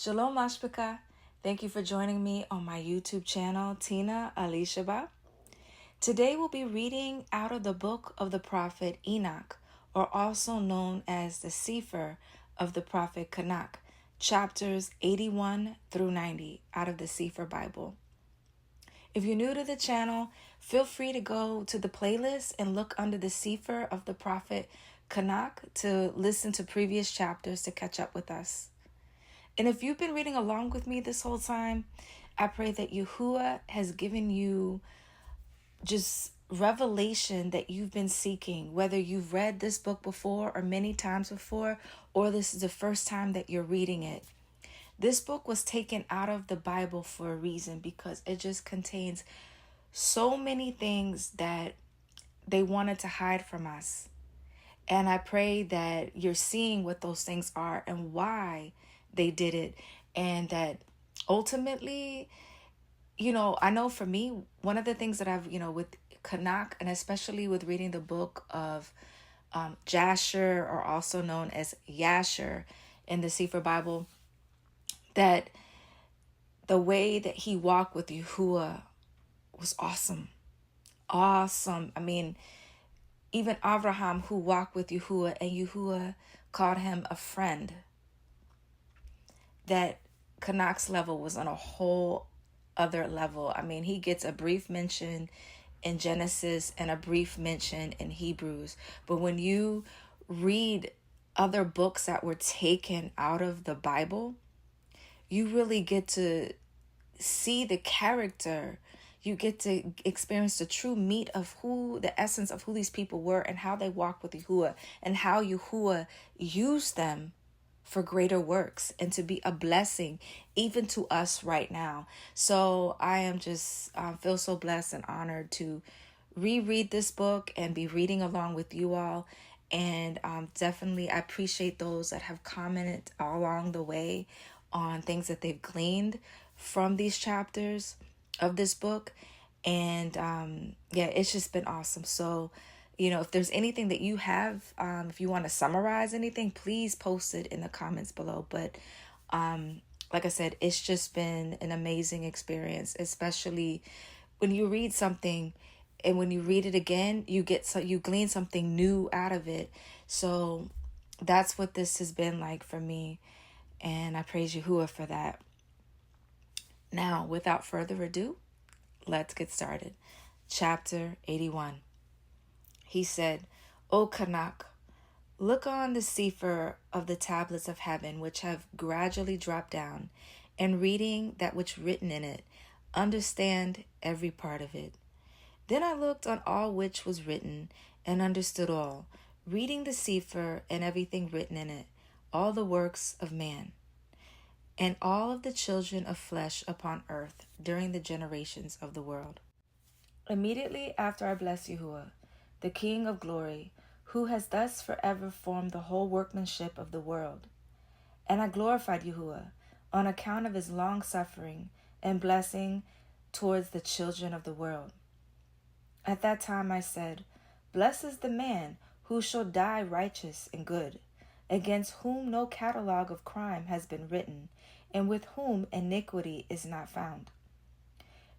Shalom Ashbaka. Thank you for joining me on my YouTube channel, Tina Alyshaba. Today we'll be reading out of the book of the prophet Enoch, or also known as the Cepher of the prophet Chanok, chapters 81 through 90 out of the Cepher Bible. If you're new to the channel, feel free to go to the playlist and look under the Cepher of the prophet Chanok to listen to previous chapters to catch up with us. And if you've been reading along with me this whole time, I pray that yahuah has given you just revelation that you've been seeking, whether you've read this book before or many times before, or this is the first time that you're reading it. This book was taken out of the Bible for a reason, because it just contains so many things that they wanted to hide from us. And I pray that you're seeing what those things are and why they did it, and that ultimately, I know for me, one of the things that I've, with Chanok, and especially with reading the book of Jasher, or also known as Yasher in the Cepher Bible, that the way that he walked with yahuah was awesome. Awesome. I mean, even Abraham, who walked with yahuah, and yahuah called him a friend, that Chanok's level was on a whole other level. I mean, he gets a brief mention in Genesis and a brief mention in Hebrews. But when you read other books that were taken out of the Bible, you really get to see the character. You get to experience the true meat of the essence of who these people were, and how they walked with yahuah, and how yahuah used them for greater works and to be a blessing even to us right now. So I am just feel so blessed and honored to reread this book and be reading along with you all. And definitely I appreciate those that have commented all along the way on things that they've gleaned from these chapters of this book. And it's just been awesome. So if there's anything that you have, if you want to summarize anything, please post it in the comments below. But like I said, it's just been an amazing experience, especially when you read something and when you read it again, you glean something new out of it. So that's what this has been like for me. And I praise yahuah for that. Now, without further ado, let's get started. Chapter 81. He said, O Chanok, look on the Cepher of the tablets of heaven, which have gradually dropped down, and reading that which written in it, understand every part of it. Then I looked on all which was written, and understood all, reading the Cepher and everything written in it, all the works of man, and all of the children of flesh upon earth during the generations of the world. Immediately after I blessed yahuah, the King of glory, who has thus forever formed the whole workmanship of the world. And I glorified yahuah on account of his long suffering and blessing towards the children of the world. At that time I said, Blessed is the man who shall die righteous and good, against whom no catalogue of crime has been written, and with whom iniquity is not found.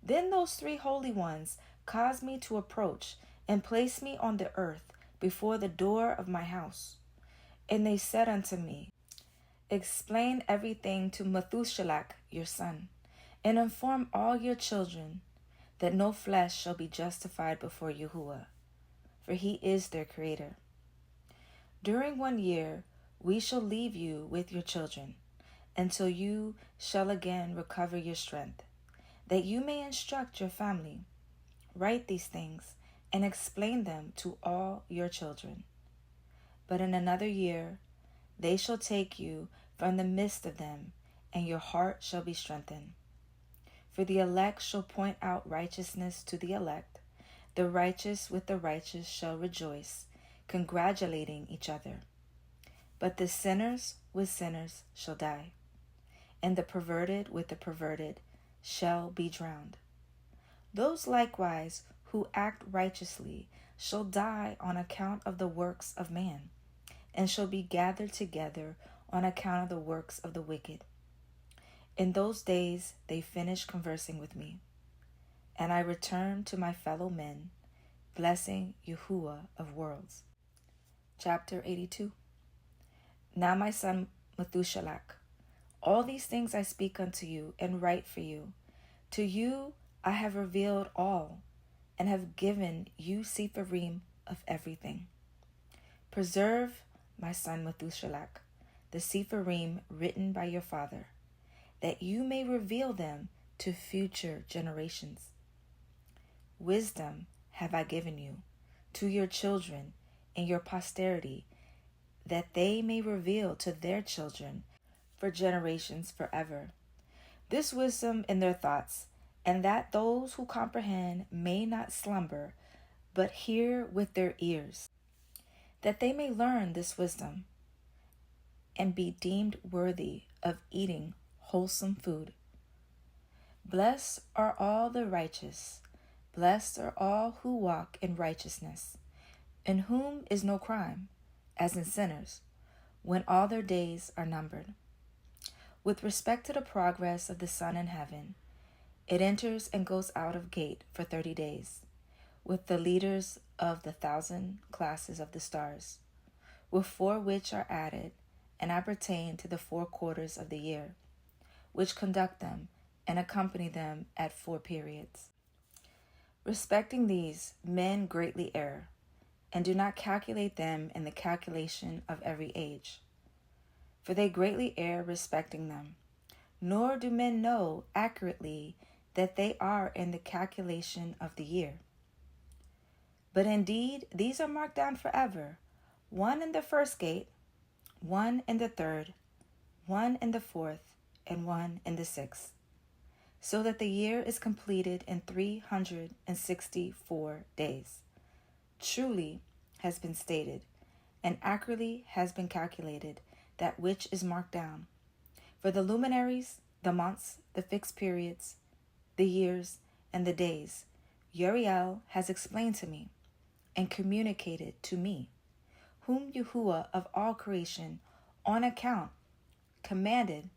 Then those three holy ones caused me to approach, and placed me on the earth before the door of my house. And they said unto me, Explain everything to Methuselah your son, and inform all your children, that no flesh shall be justified before yahuah, for he is their creator. During 1 year we shall leave you with your children, until you shall again recover your strength, that you may instruct your family. Write these things, and explain them to all your children. But in another year they shall take you from the midst of them, and your heart shall be strengthened. For the elect shall point out righteousness to the elect, the righteous with the righteous shall rejoice, congratulating each other. But the sinners with sinners shall die, and the perverted with the perverted shall be drowned. Those likewise who act righteously shall die on account of the works of man, and shall be gathered together on account of the works of the wicked. In those days they finished conversing with me, and I returned to my fellow men, blessing Yahuwah of worlds. Chapter 82. Now my son Methuselah, all these things I speak unto you and write for you. To you I have revealed all, and have given you Cepherim of everything. Preserve, my son Methuselah, the Cepherim written by your father, that you may reveal them to future generations. Wisdom have I given you, to your children and your posterity, that they may reveal to their children for generations forever. This wisdom in their thoughts, and that those who comprehend may not slumber, but hear with their ears, that they may learn this wisdom, and be deemed worthy of eating wholesome food. Blessed are all the righteous, blessed are all who walk in righteousness, in whom is no crime, as in sinners, when all their days are numbered. With respect to the progress of the sun in heaven, it enters and goes out of gate for 30 days, with the leaders of the 1,000 classes of the stars, with 4 which are added, and appertain to the 4 quarters of the year, which conduct them and accompany them at 4 periods. Respecting these, men greatly err, and do not calculate them in the calculation of every age. For they greatly err respecting them, nor do men know accurately that they are in the calculation of the year. But indeed these are marked down forever, 1 in the first gate, 1 in the third, 1 in the fourth, and 1 in the sixth, so that the year is completed in 364 days. Truly has been stated, and accurately has been calculated that which is marked down. For the luminaries, the months, the fixed periods, the years, and the days, Uriel has explained to me, and communicated to me, whom Yahuwah of all creation, on account, commanded,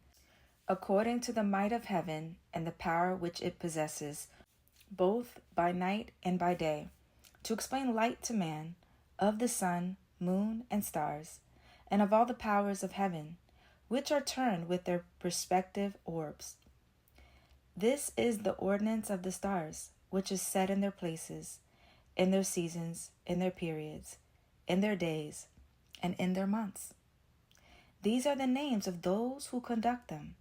according to the might of heaven and the power which it possesses, both by night and by day, to explain light to man, of the sun, moon, and stars, and of all the powers of heaven, which are turned with their respective orbs. This is the ordinance of the stars, which is set in their places, in their seasons, in their periods, in their days, and in their months. These are the names of those who conduct them,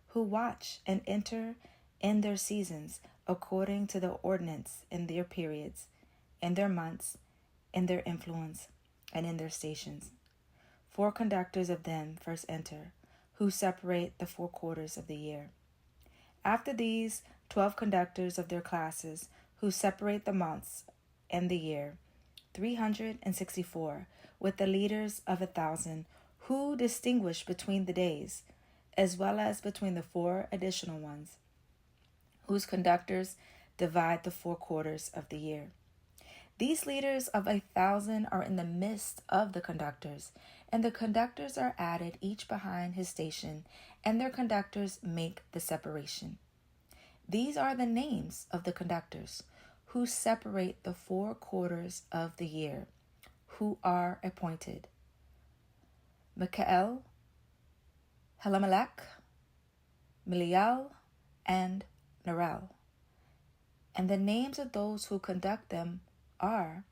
who watch and enter in their seasons according to the ordinance in their periods, in their months, in their influence, and in their stations. 4 conductors of them first enter, who separate the 4 quarters of the year. After these, 12 conductors of their classes, who separate the months and the year, 364, with the leaders of 1,000, who distinguish between the days, as well as between the 4 additional ones, whose conductors divide the 4 quarters of the year. These leaders of 1,000 are in the midst of the conductors, and the conductors are added each behind his station, and their conductors make the separation. These are the names of the conductors, who separate the 4 quarters of the year, who are appointed: Michael, Helamelech, Milial, and Nerel. And the names of those who conduct them are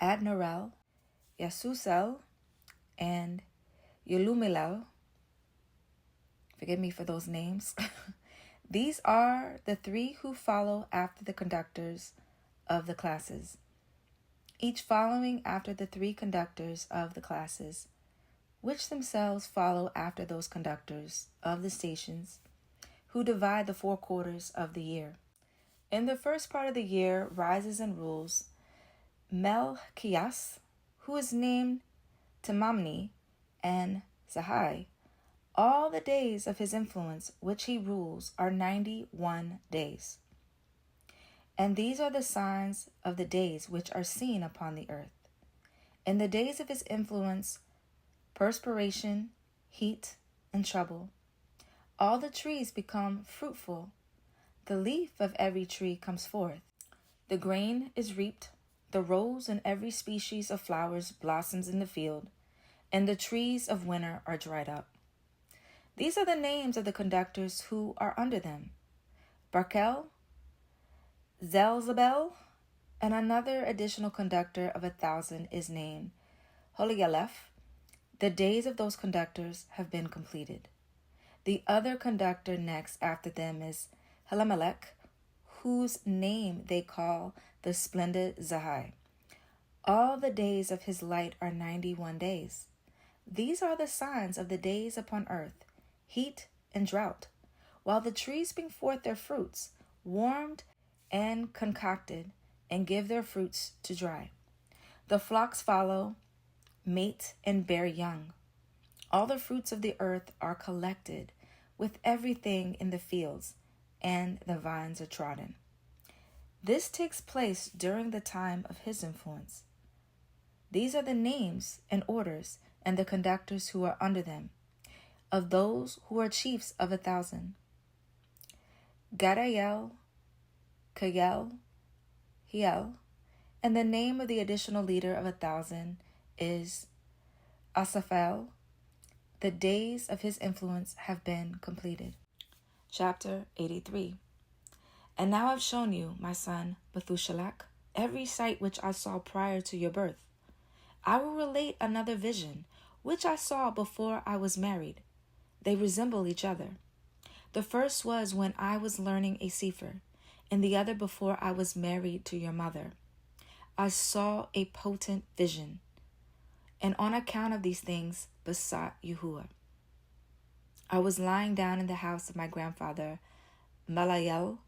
Adnerel, Yasusel, and Yelumilel. Forgive me for those names. These are the 3 who follow after the conductors of the classes, each following after the 3 conductors of the classes, which themselves follow after those conductors of the stations, who divide the 4 quarters of the year. In the first part of the year rises and rules Melchias, who is named Temamni, and Zahai. All the days of his influence which he rules are 91 days. And these are the signs of the days which are seen upon the earth. In the days of his influence, perspiration, heat, and trouble. all the trees become fruitful. The leaf of every tree comes forth. The grain is reaped. The rose and every species of flowers blossoms in the field, and the trees of winter are dried up. These are the names of the conductors who are under them: Barkel, Zelzabel, and another additional conductor of 1,000 is named Holialeph. The days of those conductors have been completed. The other conductor next after them is Helamelech, whose name they call the splendid Zahai. All the days of his light are 91 days. These are the signs of the days upon earth, heat and drought, while the trees bring forth their fruits, warmed and concocted, and give their fruits to dry. The flocks follow, mate, and bear young. All the fruits of the earth are collected, with everything in the fields, and the vines are trodden. This takes place during the time of his influence. These are the names and orders and the conductors who are under them, of those who are chiefs of 1,000. Gadael, Kayel, Hiel, and the name of the additional leader of 1,000 is Asaphel. The days of his influence have been completed. Chapter 83. And now I've shown you, my son Methushelach, every sight which I saw prior to your birth. I will relate another vision, which I saw before I was married. They resemble each other. The first was when I was learning a Cepher, and the other before I was married to your mother. I saw a potent vision, and on account of these things besought yahuah. I was lying down in the house of my grandfather Malayel.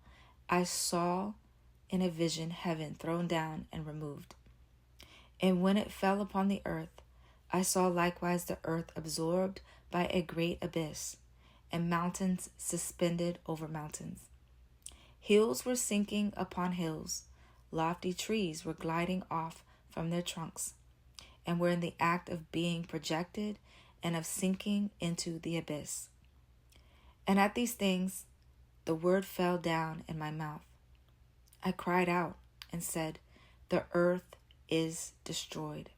I saw in a vision heaven thrown down and removed. And when it fell upon the earth, I saw likewise the earth absorbed by a great abyss, and mountains suspended over mountains. Hills were sinking upon hills. Lofty trees were gliding off from their trunks, and were in the act of being projected and of sinking into the abyss. And at these things, the word fell down in my mouth. I cried out and said, the earth is destroyed.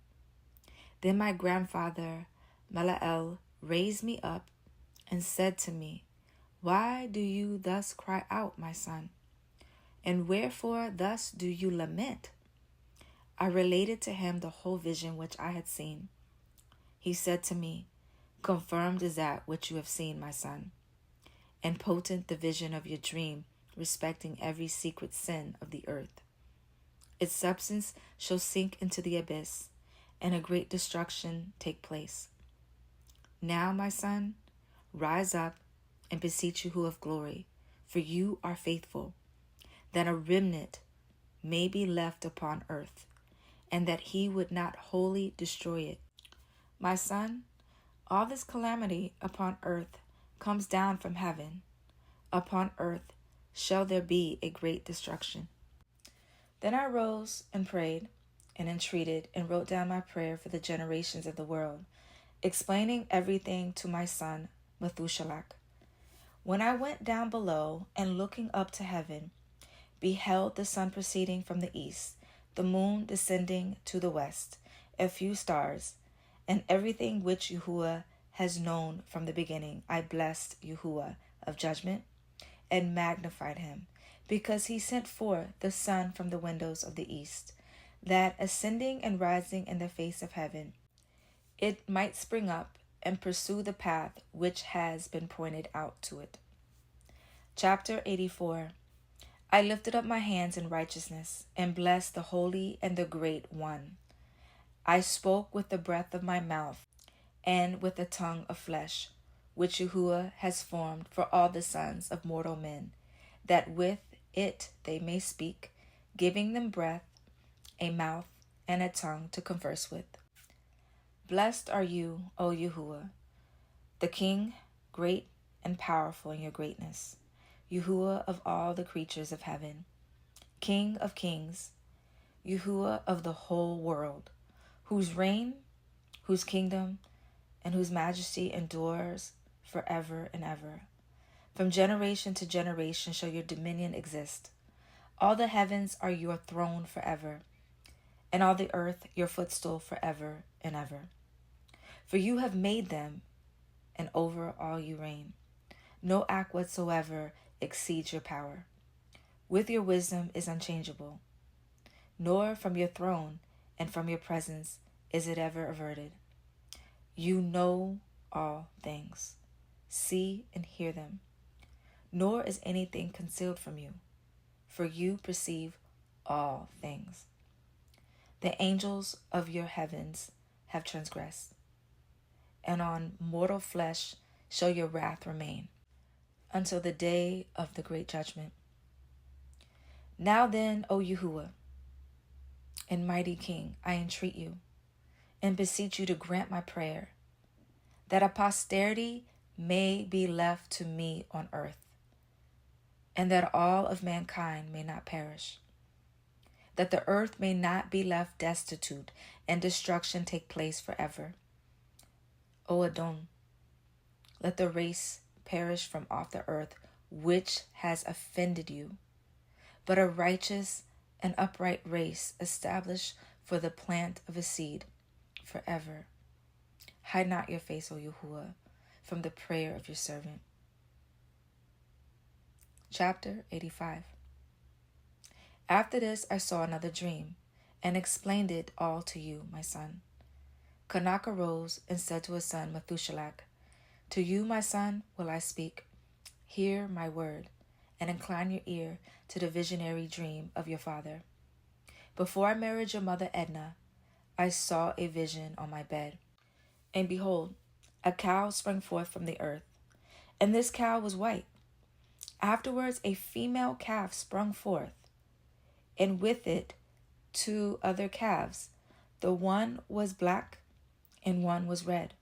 Then my grandfather Malael raised me up and said to me, why do you thus cry out, my son? And wherefore thus do you lament? I related to him the whole vision which I had seen. He said to me, confirmed is that which you have seen, my son, and potent the vision of your dream respecting every secret sin of the earth. Its substance shall sink into the abyss, and a great destruction take place. Now, my son, rise up and beseech yahuah of glory, for you are faithful, that a remnant may be left upon earth, and that he would not wholly destroy it. My son, all this calamity upon earth comes down from heaven. Upon earth shall there be a great destruction. Then I rose and prayed and entreated and wrote down my prayer for the generations of the world, explaining everything to my son Methushelach. When I went down below and looking up to heaven, beheld the sun proceeding from the east, the moon descending to the west, a few stars, and everything which yahuah has known from the beginning, I blessed yahuah of judgment and magnified him, because he sent forth the sun from the windows of the east, that ascending and rising in the face of heaven, it might spring up and pursue the path which has been pointed out to it. Chapter 84. I lifted up my hands in righteousness and blessed the Holy and the Great One. I spoke with the breath of my mouth and with the tongue of flesh, which yahuah has formed for all the sons of mortal men, that with it they may speak, giving them breath, a mouth, and a tongue to converse with. Blessed are you, O yahuah, the King, great and powerful in your greatness, yahuah of all the creatures of heaven, King of kings, yahuah of the whole world, whose reign, whose kingdom, and whose majesty endures forever and ever. From generation to generation shall your dominion exist. All the heavens are your throne forever, and all the earth your footstool forever and ever. For you have made them, and over all you reign. No act whatsoever exceeds your power. With your wisdom is unchangeable, nor from your throne and from your presence is it ever averted. You know all things, see and hear them, nor is anything concealed from you, for you perceive all things. The angels of your heavens have transgressed, and on mortal flesh shall your wrath remain, until the day of the great judgment. Now then, O Yahuwah, and mighty King, I entreat you, and beseech you to grant my prayer, that a posterity may be left to me on earth, and that all of mankind may not perish, that the earth may not be left destitute, and destruction take place forever. O Adon, let the race perish from off the earth which has offended you, but a righteous and upright race established for the plant of a seed forever. Hide not your face, O Yahuwah, from the prayer of your servant. Chapter 85. After this I saw another dream, and explained it all to you, my son. Chanok arose and said to his son Methuselah, To you, my son, will I speak. Hear my word, and incline your ear to the visionary dream of your father. Before I married your mother Edna, I saw a vision on my bed. And behold, a cow sprang forth from the earth, and this cow was white. Afterwards a female calf sprung forth, and with it 2 other calves. The one was black, and one was red.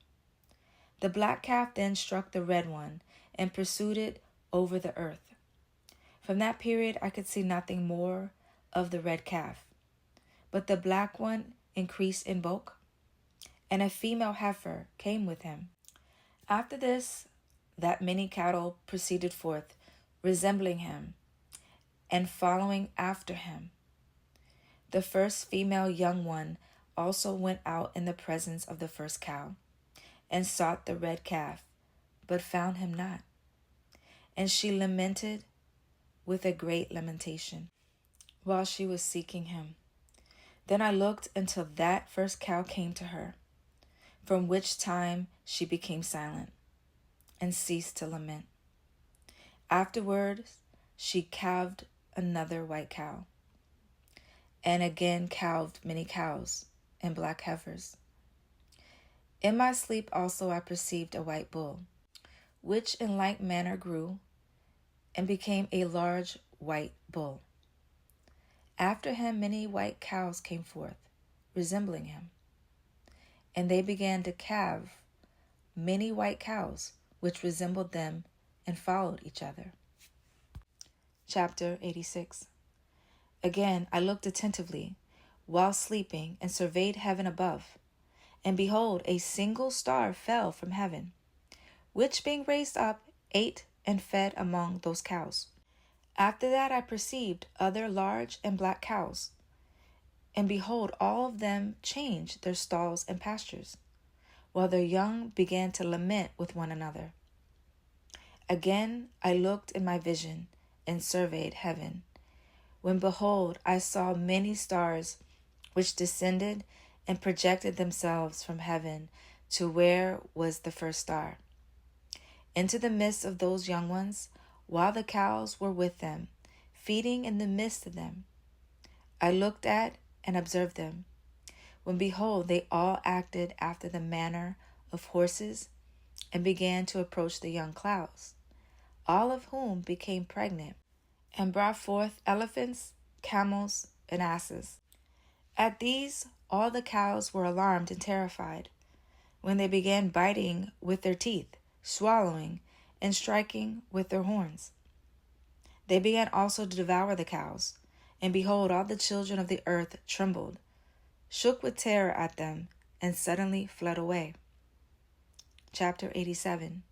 The black calf then struck the red one, and pursued it over the earth. From that period I could see nothing more of the red calf, but the black one increased in bulk, and a female heifer came with him. After this, that many cattle proceeded forth, resembling him, and following after him. The first female young one also went out in the presence of the first cow, and sought the red calf, but found him not. And she lamented with a great lamentation, while she was seeking him. Then I looked until that first cow came to her, from which time she became silent, and ceased to lament. Afterwards she calved another white cow, and again calved many cows and black heifers. In my sleep also I perceived a white bull, which in like manner grew, and became a large white bull. After him many white cows came forth, resembling him, and they began to calve many white cows, which resembled them, and followed each other. Chapter 86. Again I looked attentively, while sleeping, and surveyed heaven above, and behold, a single star fell from heaven, which being raised up, ate and fed among those cows. After that I perceived other large and black cows, and behold, all of them changed their stalls and pastures, while their young began to lament with one another. Again I looked in my vision, and surveyed heaven, when behold, I saw many stars, which descended and projected themselves from heaven to where was the first star, into the midst of those young ones, while the cows were with them, feeding in the midst of them. I looked at and observed them, when behold, they all acted after the manner of horses, and began to approach the young cows, all of whom became pregnant, and brought forth elephants, camels, and asses. At these all the cows were alarmed and terrified, when they began biting with their teeth, swallowing, and striking with their horns. They began also to devour the cows, and behold, all the children of the earth trembled, shook with terror at them, and suddenly fled away. Chapter 87.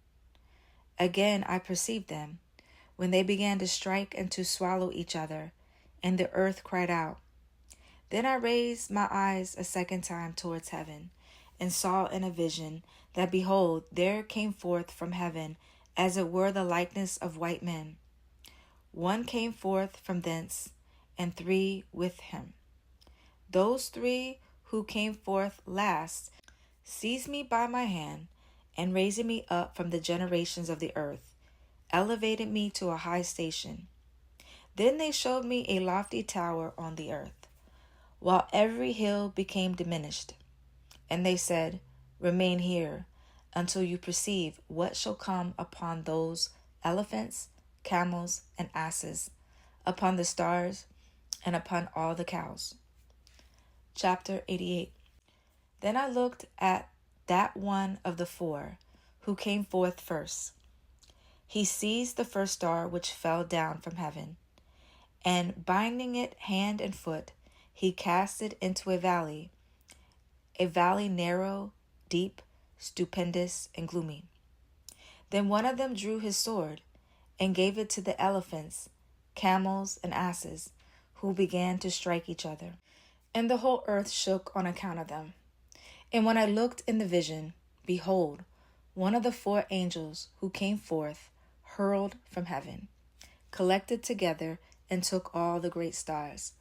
Again I perceived them, when they began to strike and to swallow each other, and the earth cried out. Then I raised my eyes a second time towards heaven, and saw in a vision that, behold, there came forth from heaven, as it were the likeness of white men. One came forth from thence, and 3 with him. Those 3 who came forth last seized me by my hand, and raising me up from the generations of the earth, elevated me to a high station. Then they showed me a lofty tower on the earth, while every hill became diminished. And they said, Remain here, until you perceive what shall come upon those elephants, camels, and asses, upon the stars, and upon all the cows. Chapter 88. Then I looked at that one of the 4, who came forth first. He seized the first star which fell down from heaven, and binding it hand and foot, he cast it into a valley narrow, deep, stupendous, and gloomy. Then one of them drew his sword, and gave it to the elephants, camels, and asses, who began to strike each other. And the whole earth shook on account of them. And when I looked in the vision, behold, one of the 4 angels who came forth hurled from heaven, collected together, and took all the great stars,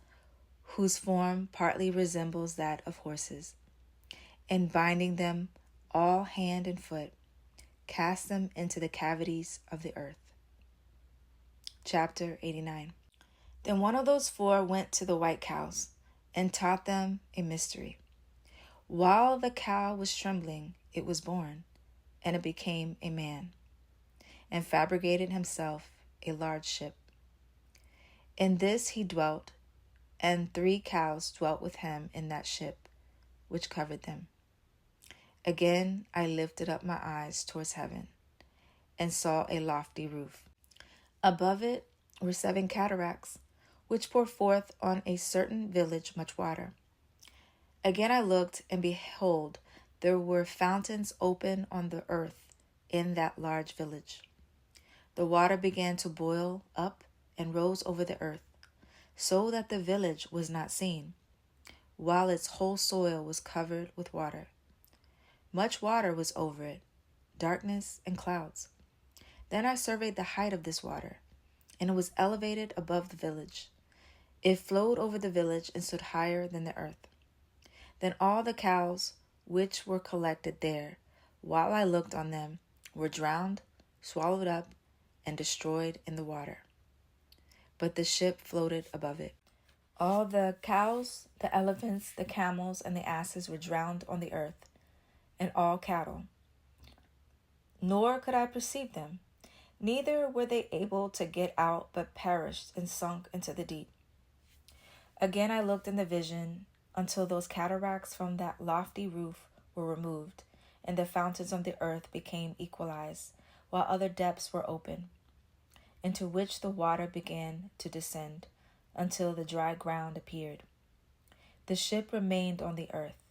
whose form partly resembles that of horses, and binding them all hand and foot, cast them into the cavities of the earth. Chapter 89. Then one of those 4 went to the white cows, and taught them a mystery. While the cow was trembling, it was born, and it became a man, and fabricated himself a large ship. In this he dwelt, and 3 cows dwelt with him in that ship, which covered them. Again I lifted up my eyes towards heaven, and saw a lofty roof. Above it were 7 cataracts, which poured forth on a certain village much water. Again I looked, and behold, there were fountains open on the earth in that large village. The water began to boil up and rose over the earth, so that the village was not seen, while its whole soil was covered with water. Much water was over it, darkness and clouds. Then I surveyed the height of this water, and it was elevated above the village. It flowed over the village and stood higher than the earth. Then all the cows which were collected there, while I looked on them, were drowned, swallowed up, and destroyed in the water. But the ship floated above it. All the cows, the elephants, the camels, and the asses were drowned on the earth, and all cattle. Nor could I perceive them, neither were they able to get out, but perished and sunk into the deep. Again I looked in the vision, until those cataracts from that lofty roof were removed, and the fountains of the earth became equalized, while other depths were open, into which the water began to descend, until the dry ground appeared. The ship remained on the earth.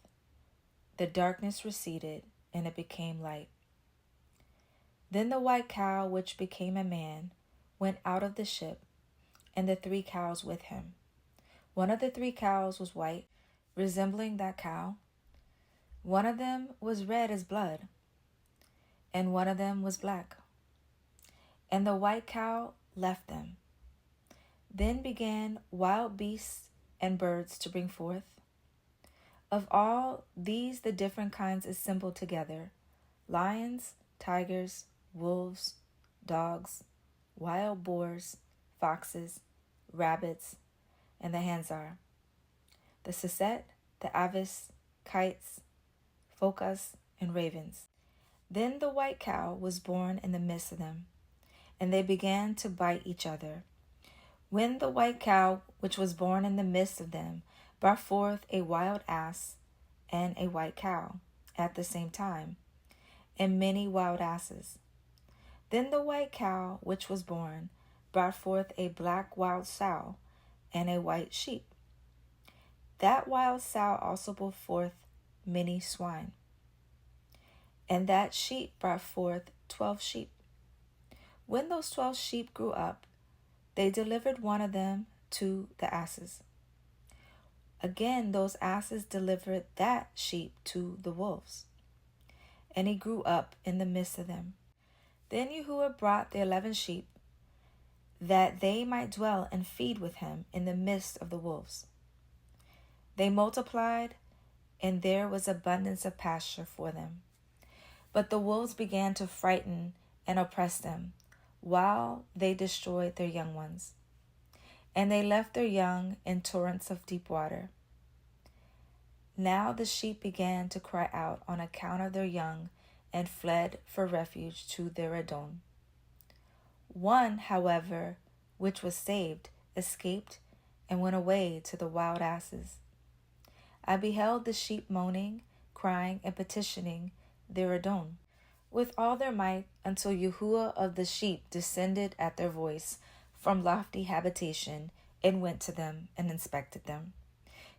The darkness receded, and it became light. Then the white cow, which became a man, went out of the ship, and the 3 cows with him. One of the 3 cows was white, resembling that cow. One of them was red as blood, and one of them was black. And the white cow left them. Then began wild beasts and birds to bring forth. Of all these the different kinds assembled together: lions, tigers, wolves, dogs, wild boars, foxes, rabbits, and the hanzar, the sisset, the avis, kites, phokas, and ravens. Then the white cow was born in the midst of them, and they began to bite each other. When the white cow, which was born in the midst of them, brought forth a wild ass and a white cow at the same time, and many wild asses. Then the white cow, which was born, brought forth a black wild sow and a white sheep. That wild sow also brought forth many swine. And that sheep brought forth 12 sheep. When those 12 sheep grew up, they delivered one of them to the asses. Again, those asses delivered that sheep to the wolves, and he grew up in the midst of them. Then yahuah brought the 11 sheep, that they might dwell and feed with him in the midst of the wolves. They multiplied, and there was abundance of pasture for them. But the wolves began to frighten and oppress them, while they destroyed their young ones. And they left their young in torrents of deep water. Now the sheep began to cry out on account of their young, and fled for refuge to their Adon. One, however, which was saved, escaped and went away to the wild asses. I beheld the sheep moaning, crying, and petitioning their Adon with all their might, until yahuah of the sheep descended at their voice from lofty habitation, and went to them and inspected them.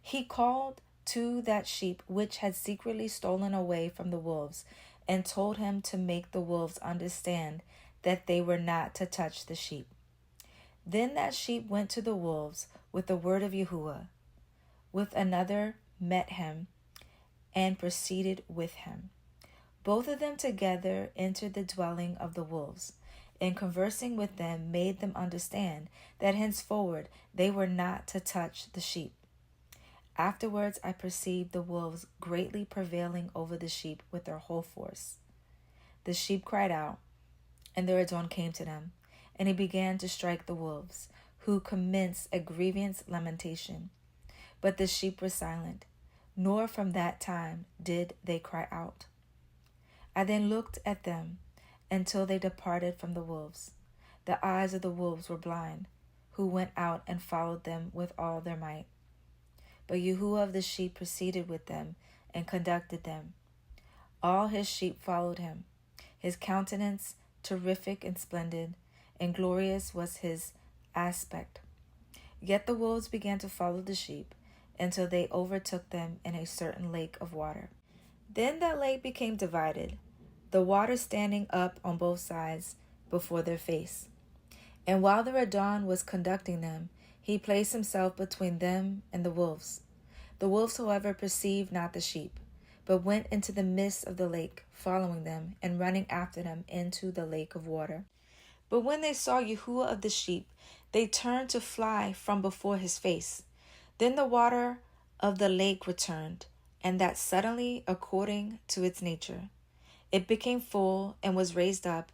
He called to that sheep which had secretly stolen away from the wolves, and told him to make the wolves understand that they were not to touch the sheep. Then that sheep went to the wolves with the word of yahuah. With another met him, and proceeded with him. Both of them together entered the dwelling of the wolves, and conversing with them made them understand that henceforward they were not to touch the sheep. Afterwards I perceived the wolves greatly prevailing over the sheep with their whole force. The sheep cried out, and their Adon came to them, and he began to strike the wolves, who commenced a grievous lamentation. But the sheep were silent, nor from that time did they cry out. I then looked at them until they departed from the wolves. The eyes of the wolves were blind, who went out and followed them with all their might. But yahuah of the sheep proceeded with them and conducted them. All his sheep followed him. His countenance terrific and splendid, and glorious was his aspect. Yet the wolves began to follow the sheep, until they overtook them in a certain lake of water. Then that lake became divided, the water standing up on both sides before their face. And while the Adon was conducting them, he placed himself between them and the wolves. The wolves, however, perceived not the sheep, but went into the midst of the lake, following them, and running after them into the lake of water. But when they saw yahuah of the sheep, they turned to fly from before his face. Then the water of the lake returned, and that suddenly, according to its nature. It became full and was raised up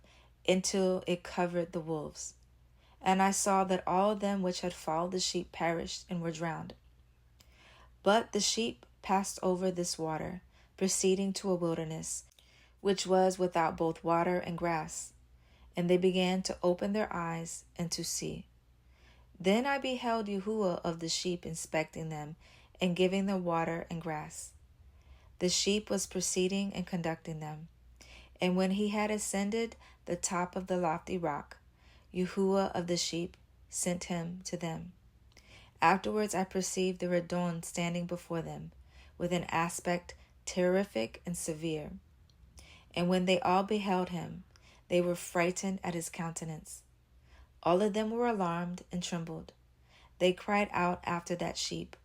until it covered the wolves. And I saw that all of them which had followed the sheep perished and were drowned. But the sheep passed over this water, proceeding to a wilderness, which was without both water and grass. And they began to open their eyes and to see. Then I beheld yahuah of the sheep inspecting them, and giving them water and grass. The sheep was proceeding and conducting them. And when he had ascended the top of the lofty rock, yahuah of the sheep sent him to them. Afterwards I perceived the Adon standing before them, with an aspect terrific and severe. And when they all beheld him, they were frightened at his countenance. All of them were alarmed and trembled. They cried out after that sheep,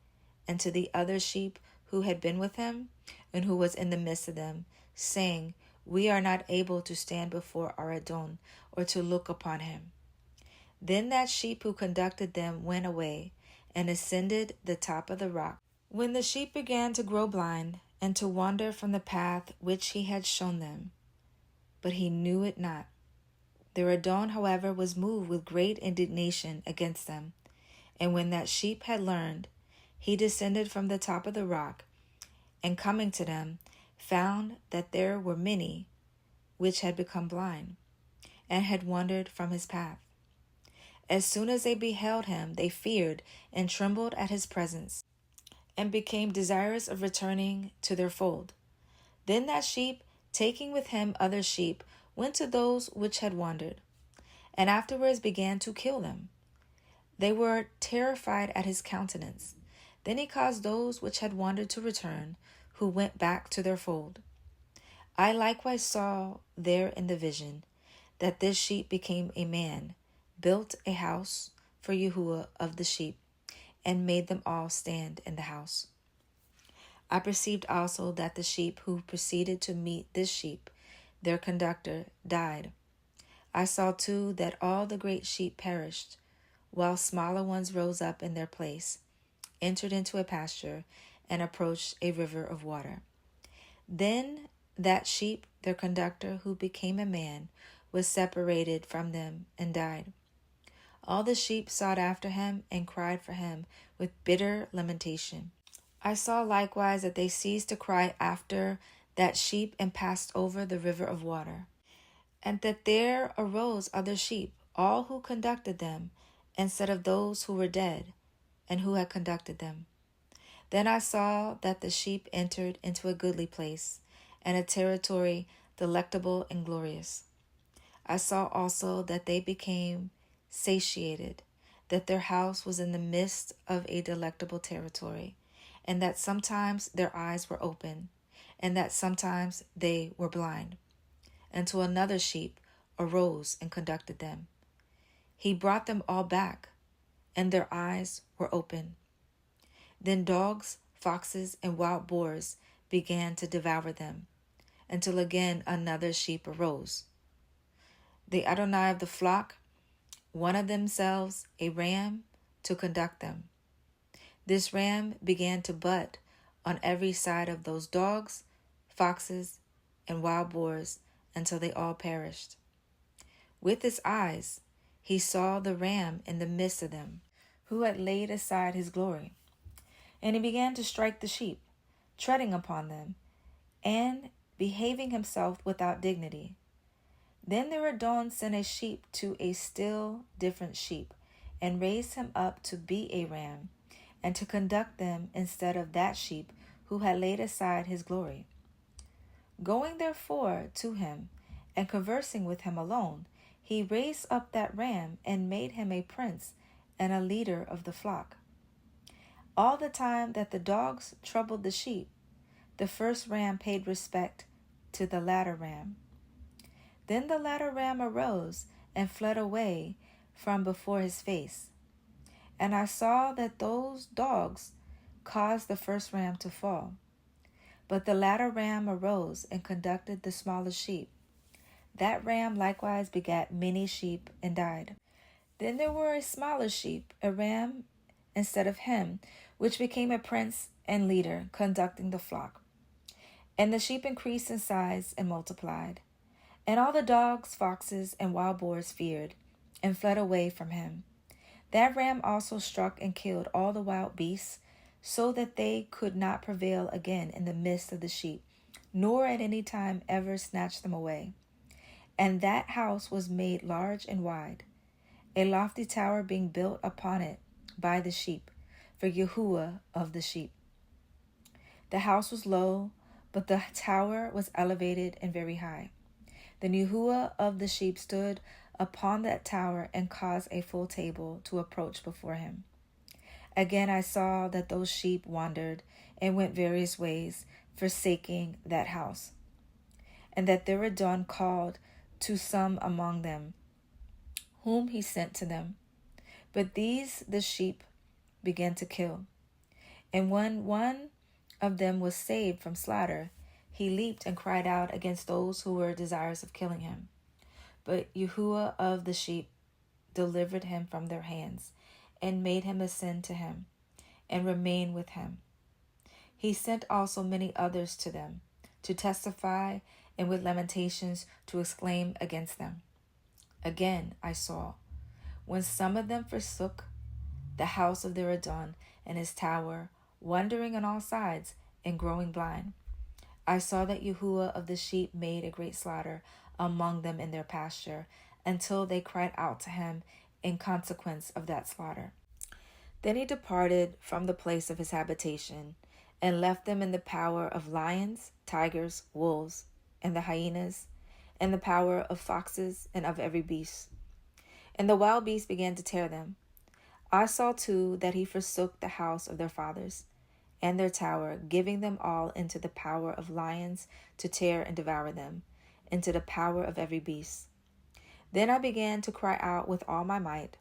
and to the other sheep who had been with him, and who was in the midst of them, saying, We are not able to stand before our Adon, or to look upon him. Then that sheep who conducted them went away, and ascended the top of the rock. When the sheep began to grow blind, and to wander from the path which he had shown them, but he knew it not. Their Adon, however, was moved with great indignation against them. And when that sheep had learned, he descended from the top of the rock, and coming to them, found that there were many which had become blind, and had wandered from his path. As soon as they beheld him, they feared and trembled at his presence, and became desirous of returning to their fold. Then that sheep, taking with him other sheep, went to those which had wandered, and afterwards began to kill them. They were terrified at his countenance. Then he caused those which had wandered to return, who went back to their fold. I likewise saw there in the vision that this sheep became a man, built a house for yahuah of the sheep, and made them all stand in the house. I perceived also that the sheep who proceeded to meet this sheep, their conductor, died. I saw too that all the great sheep perished, while smaller ones rose up in their place, entered into a pasture, and approached a river of water. Then that sheep, their conductor, who became a man, was separated from them and died. All the sheep sought after him and cried for him with bitter lamentation. I saw likewise that they ceased to cry after that sheep and passed over the river of water, and that there arose other sheep, all who conducted them, instead of those who were dead and who had conducted them. Then I saw that the sheep entered into a goodly place, and a territory delectable and glorious. I saw also that they became satiated, that their house was in the midst of a delectable territory, and that sometimes their eyes were open, and that sometimes they were blind. Until another sheep arose and conducted them. He brought them all back, and their eyes were open. Then dogs, foxes, and wild boars began to devour them, until again another sheep arose. The Adonai of the flock, one of themselves a ram to conduct them. This ram began to butt on every side of those dogs, foxes, and wild boars until they all perished. With his eyes he saw the ram in the midst of them, who had laid aside his glory. And he began to strike the sheep, treading upon them, and behaving himself without dignity. Then the Adon sent a sheep to a still different sheep, and raised him up to be a ram, and to conduct them instead of that sheep who had laid aside his glory. Going therefore to him, and conversing with him alone, he raised up that ram, and made him a prince and a leader of the flock. All the time that the dogs troubled the sheep, the first ram paid respect to the latter ram. Then the latter ram arose and fled away from before his face. And I saw that those dogs caused the first ram to fall. But the latter ram arose and conducted the smaller sheep. That ram likewise begat many sheep and died. Then there were a smaller sheep, a ram instead of him, which became a prince and leader, conducting the flock. And the sheep increased in size and multiplied. And all the dogs, foxes, and wild boars feared, and fled away from him. That ram also struck and killed all the wild beasts, so that they could not prevail again in the midst of the sheep, nor at any time ever snatch them away. And that house was made large and wide, a lofty tower being built upon it by the sheep, for yahuah of the sheep. The house was low, but the tower was elevated and very high. The yahuah of the sheep stood upon that tower and caused a full table to approach before him. Again I saw that those sheep wandered and went various ways, forsaking that house, and that there were done called to some among them, whom he sent to them. But these the sheep began to kill. And when one of them was saved from slaughter, he leaped and cried out against those who were desirous of killing him. But yahuah of the sheep delivered him from their hands, and made him ascend to him, and remain with him. He sent also many others to them, to testify, and with lamentations to exclaim against them. Again I saw, when some of them forsook the house of their Adon and his tower, wandering on all sides and growing blind, I saw that yahuah of the sheep made a great slaughter among them in their pasture, until they cried out to him in consequence of that slaughter. Then he departed from the place of his habitation, and left them in the power of lions, tigers, wolves, and the hyenas, and the power of foxes and of every beast. And the wild beasts began to tear them. I saw too that he forsook the house of their fathers, and their tower, giving them all into the power of lions to tear and devour them, into the power of every beast. Then I began to cry out with all my might,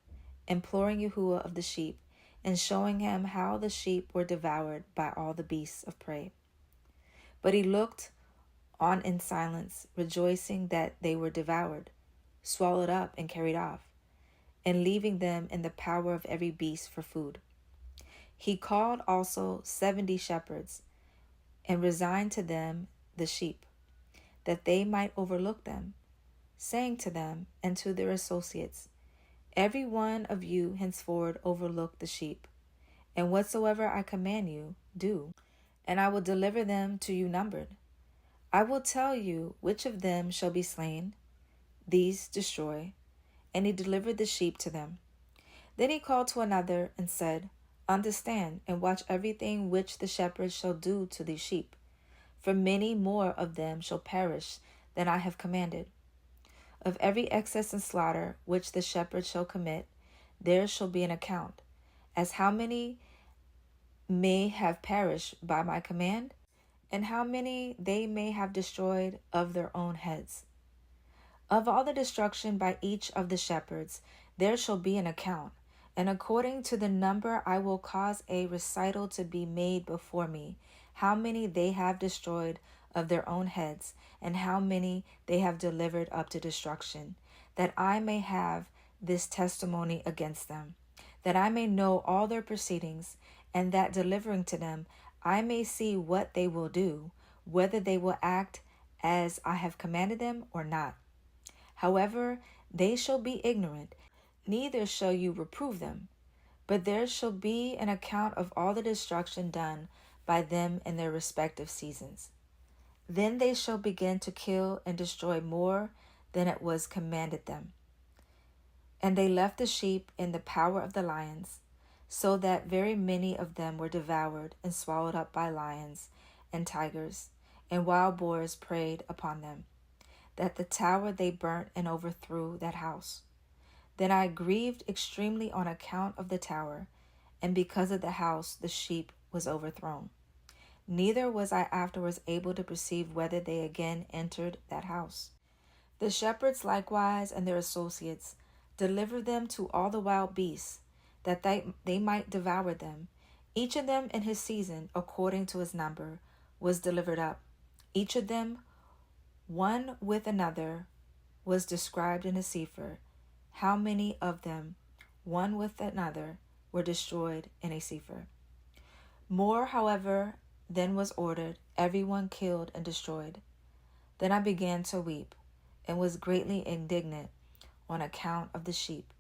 imploring yahuah of the sheep, and showing him how the sheep were devoured by all the beasts of prey. But he looked on in silence, rejoicing that they were devoured, swallowed up, and carried off, and leaving them in the power of every beast for food. He called also 70 shepherds, and resigned to them the sheep, that they might overlook them, saying to them and to their associates, Every one of you henceforward overlook the sheep, and whatsoever I command you, do, and I will deliver them to you numbered. I will tell you which of them shall be slain, these destroy. And he delivered the sheep to them. Then he called to another and said, Understand and watch everything which the shepherds shall do to these sheep, for many more of them shall perish than I have commanded. Of every excess and slaughter which the shepherds shall commit, there shall be an account, as how many may have perished by my command, and how many they may have destroyed of their own heads. Of all the destruction by each of the shepherds, there shall be an account, and according to the number I will cause a recital to be made before me, how many they have destroyed of their own heads, and how many they have delivered up to destruction, that I may have this testimony against them, that I may know all their proceedings, and that delivering to them I may see what they will do, whether they will act as I have commanded them or not. However, they shall be ignorant, neither shall you reprove them, but there shall be an account of all the destruction done by them in their respective seasons. Then they shall begin to kill and destroy more than it was commanded them. And they left the sheep in the power of the lions, so that very many of them were devoured and swallowed up by lions and tigers, and wild boars preyed upon them, that the tower they burnt and overthrew that house. Then I grieved extremely on account of the tower, and because of the house the sheep was overthrown. Neither was I afterwards able to perceive whether they again entered that house. The shepherds likewise and their associates delivered them to all the wild beasts, that they might devour them. Each of them in his season, according to his number, was delivered up. Each of them, one with another, was described in a Cepher. How many of them, one with another, were destroyed in a Cepher? More, however, than was ordered, everyone killed and destroyed. Then I began to weep, and was greatly indignant on account of the sheep.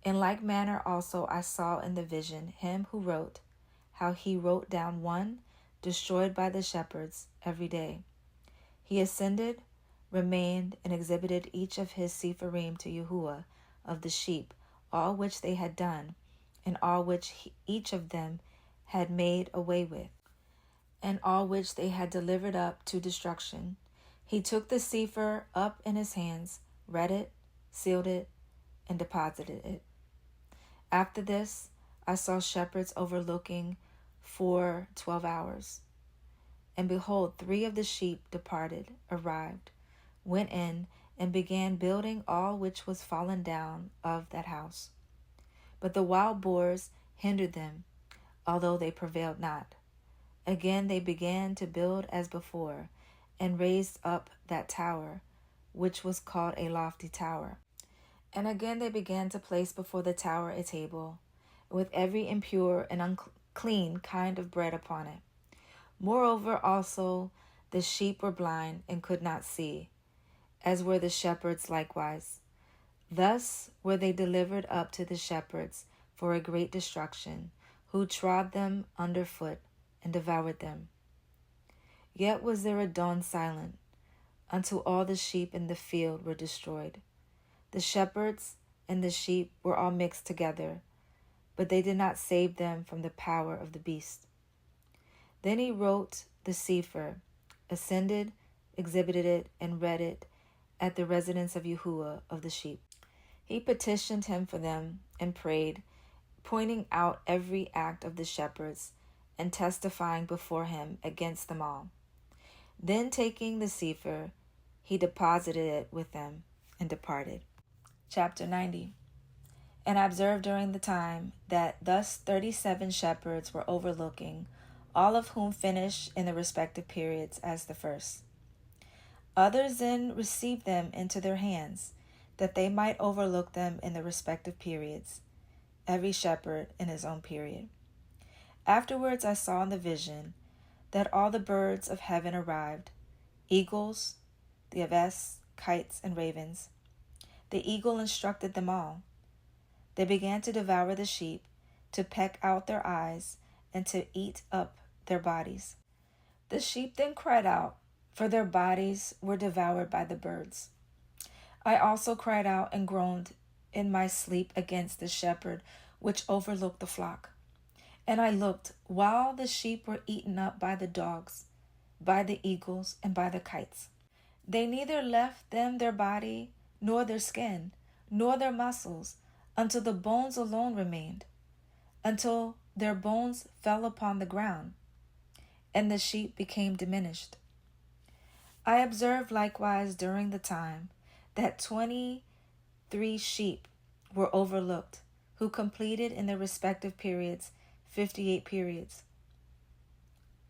In like manner also I saw in the vision him who wrote, how he wrote down one destroyed by the shepherds every day. He ascended, remained, and exhibited each of his Sepharim to yahuah of the sheep, all which they had done, and all which each of them had made away with, and all which they had delivered up to destruction. He took the Cepher up in his hands, read it, sealed it, and deposited it. After this, I saw shepherds overlooking for 12 hours. And behold, 3 of the sheep departed, arrived, went in, and began building all which was fallen down of that house. But the wild boars hindered them, although they prevailed not. Again they began to build as before, and raised up that tower, which was called a lofty tower. And again they began to place before the tower a table, with every impure and unclean kind of bread upon it. Moreover also the sheep were blind and could not see, as were the shepherds likewise. Thus were they delivered up to the shepherds for a great destruction, who trod them under foot and devoured them. Yet was there a dawn silent, until all the sheep in the field were destroyed. The shepherds and the sheep were all mixed together, but they did not save them from the power of the beast. Then he wrote the Cepher, ascended, exhibited it, and read it at the residence of yahuah of the sheep. He petitioned him for them and prayed, pointing out every act of the shepherds and testifying before him against them all. Then taking the Cepher, he deposited it with them and departed. Chapter 90. And I observed during the time that thus 37 shepherds were overlooking, all of whom finished in the respective periods as the first. Others then received them into their hands, that they might overlook them in the respective periods, every shepherd in his own period. Afterwards I saw in the vision that all the birds of heaven arrived, eagles, the aves, kites, and ravens. The eagle instructed them all. They began to devour the sheep, to peck out their eyes, and to eat up their bodies. The sheep then cried out, for their bodies were devoured by the birds. I also cried out and groaned in my sleep against the shepherd which overlooked the flock. And I looked, while the sheep were eaten up by the dogs, by the eagles, and by the kites. They neither left them their body, nor their skin, nor their muscles, until the bones alone remained, until their bones fell upon the ground, and the sheep became diminished. I observed likewise during the time that 23 sheep were overlooked, who completed in their respective periods 58 periods.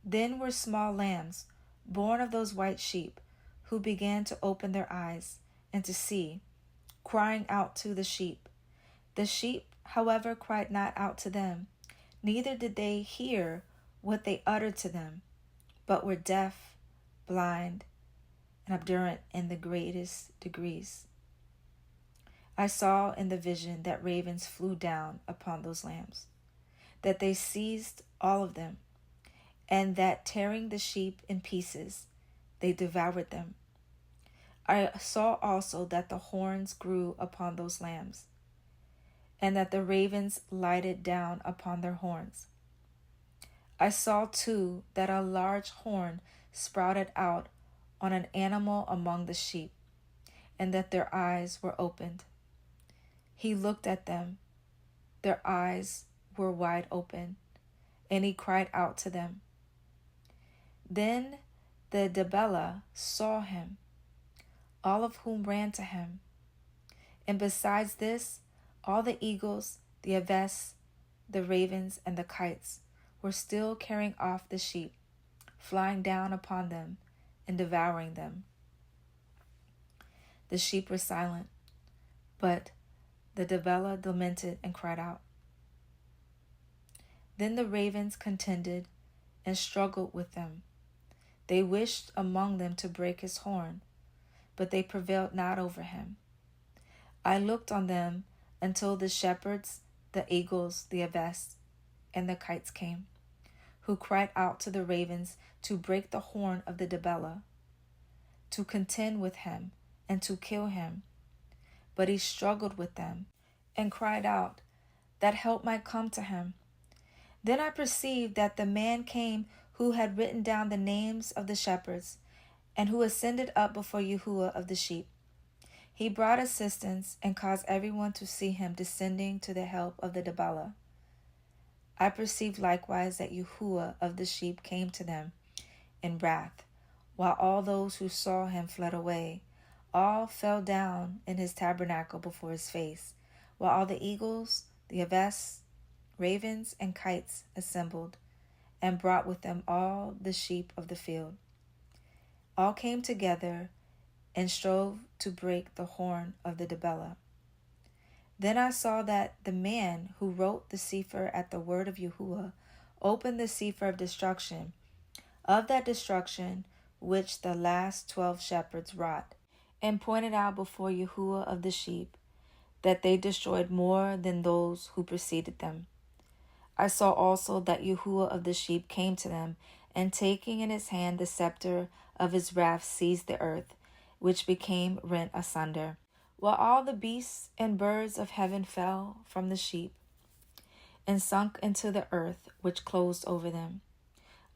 Then were small lambs, born of those white sheep, who began to open their eyes and to see, crying out to the sheep. The sheep, however, cried not out to them, neither did they hear what they uttered to them, but were deaf, blind, and obdurate in the greatest degrees. I saw in the vision that ravens flew down upon those lambs, that they seized all of them, and that tearing the sheep in pieces, they devoured them. I saw also that the horns grew upon those lambs, and that the ravens lighted down upon their horns. I saw too that a large horn sprouted out on an animal among the sheep, and that their eyes were opened. He looked at them, their eyes were wide open, and he cried out to them. Then the Debella saw him, all of whom ran to him. And besides this, all the eagles, the aves, the ravens, and the kites were still carrying off the sheep, flying down upon them and devouring them. The sheep were silent, but the Debella lamented and cried out. Then the ravens contended and struggled with them. They wished among them to break his horn, but they prevailed not over him. I looked on them until the shepherds, the eagles, the aves, and the kites came, who cried out to the ravens to break the horn of the Debella, to contend with him, and to kill him. But he struggled with them, and cried out, that help might come to him. Then I perceived that the man came who had written down the names of the shepherds, and who ascended up before yahuah of the sheep. He brought assistance and caused everyone to see him descending to the help of the Debella. I perceived likewise that yahuah of the sheep came to them in wrath, while all those who saw him fled away. All fell down in his tabernacle before his face, while all the eagles, the aves, ravens, and kites assembled, and brought with them all the sheep of the field. All came together and strove to break the horn of the Debella. Then I saw that the man who wrote the Cepher at the word of yahuah opened the Cepher of destruction, of that destruction which the last 12 shepherds wrought, and pointed out before yahuah of the sheep that they destroyed more than those who preceded them. I saw also that yahuah of the sheep came to them, and taking in his hand the scepter of his wrath seized the earth, which became rent asunder, while all the beasts and birds of heaven fell from the sheep, and sunk into the earth which closed over them.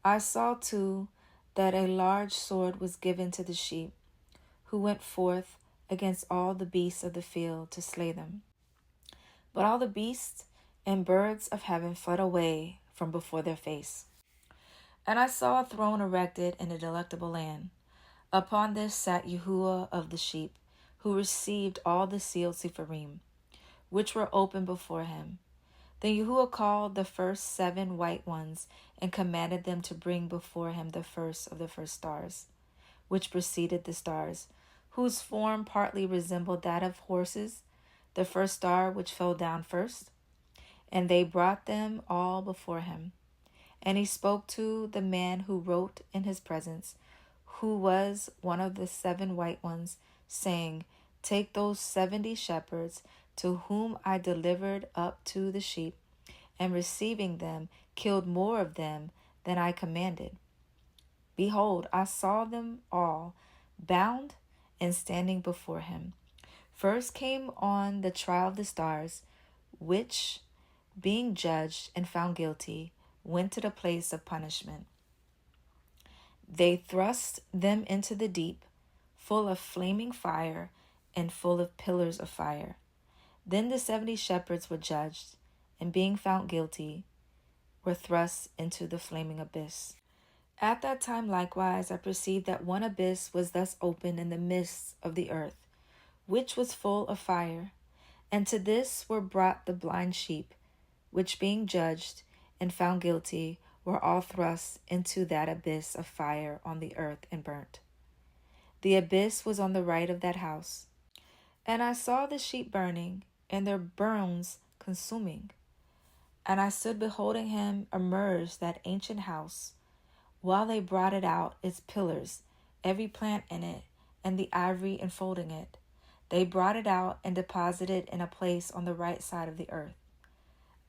I saw too that a large sword was given to the sheep, who went forth against all the beasts of the field to slay them. But all the beasts and birds of heaven fled away from before their face. And I saw a throne erected in a delectable land. Upon this sat yahuah of the sheep, who received all the sealed Cepherim, which were opened before him. Then Yahuwah called the first 7 white ones, and commanded them to bring before him the first of the first stars, which preceded the stars, whose form partly resembled that of horses, the first star which fell down first. And they brought them all before him. And he spoke to the man who wrote in his presence, who was one of the 7 white ones, saying, Take those 70 shepherds to whom I delivered up to the sheep, and receiving them, killed more of them than I commanded. Behold, I saw them all bound and standing before him. First came on the trial of the stars, which, being judged and found guilty, went to the place of punishment. They thrust them into the deep, full of flaming fire and full of pillars of fire. Then the 70 shepherds were judged, and being found guilty, were thrust into the flaming abyss. At that time likewise I perceived that one abyss was thus opened in the midst of the earth, which was full of fire, and to this were brought the blind sheep, which being judged and found guilty, were all thrust into that abyss of fire on the earth and burnt. The abyss was on the right of that house. And I saw the sheep burning, and their bones consuming. And I stood beholding him emerge that ancient house, while they brought it out, its pillars, every plant in it, and the ivory enfolding it. They brought it out and deposited it in a place on the right side of the earth.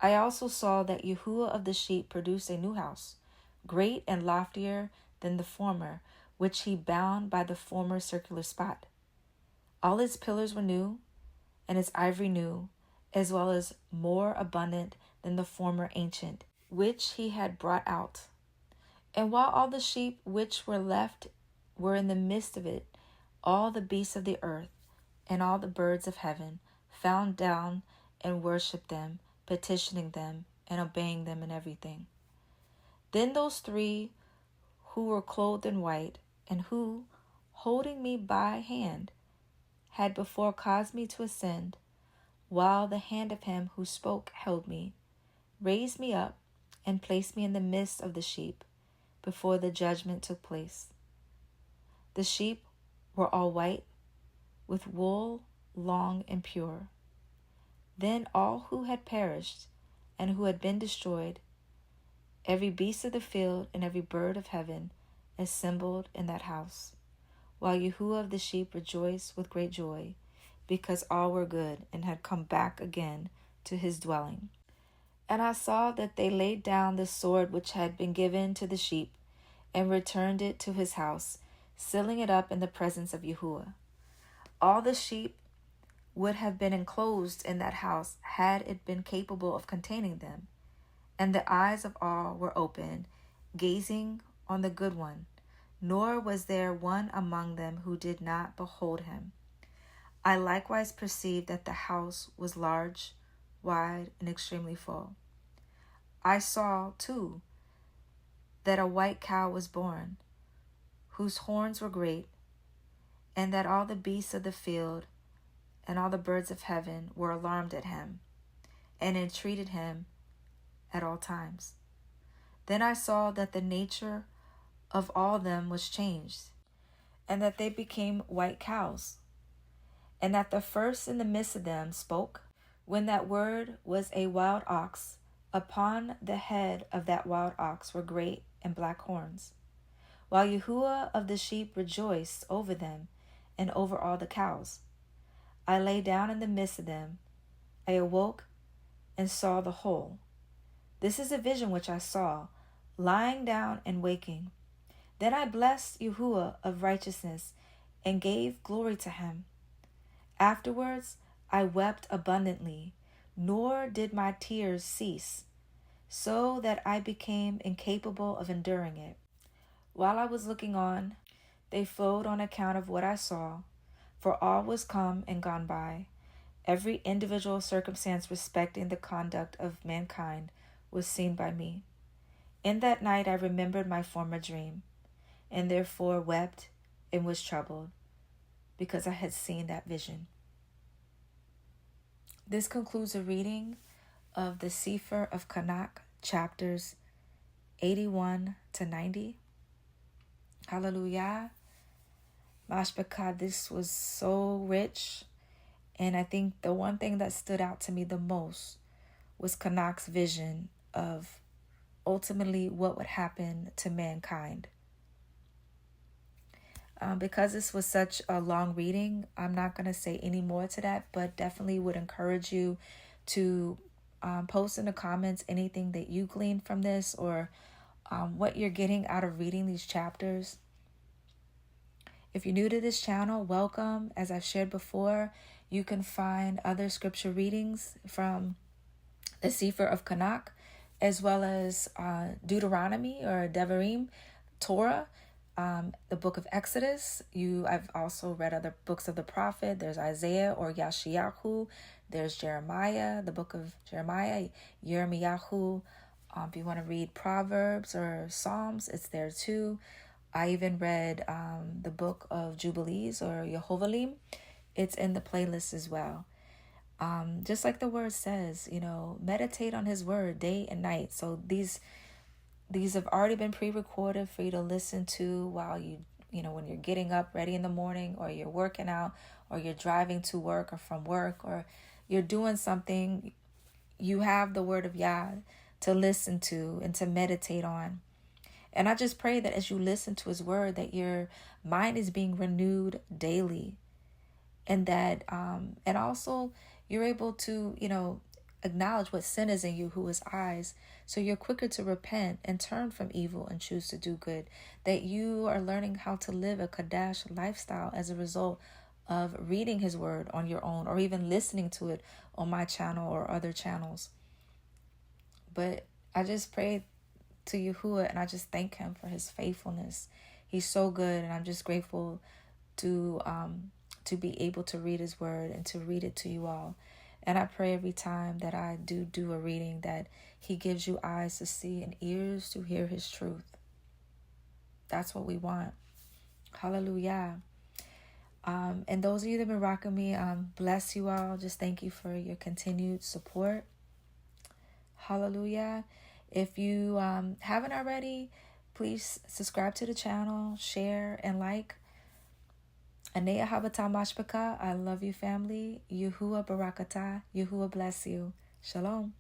I also saw that yahuah of the sheep produced a new house, great and loftier than the former, which he bound by the former circular spot. All its pillars were new, and its ivory new, as well as more abundant than the former ancient, which he had brought out. And while all the sheep which were left were in the midst of it, all the beasts of the earth and all the birds of heaven found down and worshipped them, petitioning them and obeying them in everything. Then those 3 who were clothed in white, and who, holding me by hand, had before caused me to ascend, while the hand of him who spoke held me, raised me up and placed me in the midst of the sheep, before the judgment took place. The sheep were all white, with wool long and pure. Then all who had perished and who had been destroyed, every beast of the field and every bird of heaven, assembled in that house, while yahuah of the sheep rejoiced with great joy, because all were good and had come back again to his dwelling. And I saw that they laid down the sword which had been given to the sheep, and returned it to his house, sealing it up in the presence of yahuah. All the sheep would have been enclosed in that house had it been capable of containing them, and the eyes of all were open, gazing on the good one, nor was there one among them who did not behold him. I likewise perceived that the house was large, wide, and extremely full. I saw, too, that a white cow was born, whose horns were great, and that all the beasts of the field and all the birds of heaven were alarmed at him, and entreated him at all times. Then I saw that the nature of all them was changed, and that they became white cows, and that the first in the midst of them spoke, when that word was a wild ox. Upon the head of that wild ox were great and black horns, while yahuah of the sheep rejoiced over them and over all the cows. I lay down in the midst of them. I awoke and saw the whole. This is a vision which I saw, lying down and waking. Then I blessed yahuah of righteousness and gave glory to him. Afterwards I wept abundantly, nor did my tears cease, so that I became incapable of enduring it. While I was looking on, they flowed on account of what I saw, for all was come and gone by. Every individual circumstance respecting the conduct of mankind was seen by me. In that night I remembered my former dream, and therefore wept and was troubled. because I had seen that vision. This concludes a reading of the Cepher of Chanok, chapters 81 to 90. Hallelujah. Mashbaka, this was so rich. And I think the one thing that stood out to me the most was Chanok's vision of ultimately what would happen to mankind. Because this was such a long reading, I'm not going to say any more to that, but definitely would encourage you to post in the comments anything that you gleaned from this, or what you're getting out of reading these chapters. If you're new to this channel, welcome. As I've shared before, you can find other scripture readings from the Cepher of Chanok, as well as Deuteronomy or Devarim, Torah, the book of Exodus. I've also read other books of the prophet. There's Isaiah or Yashiyahu. There's Jeremiah, the book of Jeremiah, Yirmiyahu. If you want to read Proverbs or Psalms, it's there too. I even read the book of Jubilees or Yehovalim. It's in the playlist as well. Just like the word says, meditate on his word day and night. So these have already been pre-recorded for you to listen to while when you're getting up ready in the morning, or you're working out, or you're driving to work or from work, or you're doing something. You have the word of Yah to listen to and to meditate on. And I just pray that as you listen to his word, that your mind is being renewed daily, and that and also you're able to acknowledge what sin is in you, who is eyes, so you're quicker to repent and turn from evil and choose to do good. That you are learning how to live a Kadash lifestyle as a result of reading his word on your own, or even listening to it on my channel or other channels. But I just pray to Yahuwah, and I just thank him for his faithfulness. He's so good, and I'm just grateful to be able to read his word and to read it to you all. And I pray every time that I do a reading that he gives you eyes to see and ears to hear his truth. That's what we want. Hallelujah. And those of you that have been rocking me, bless you all. Just thank you for your continued support. Hallelujah. If you haven't already, please subscribe to the channel, share, and like. Anea Habata Mashbaka, I love you, family. Yahuwah Barakatah. Yahuwah bless you. Shalom.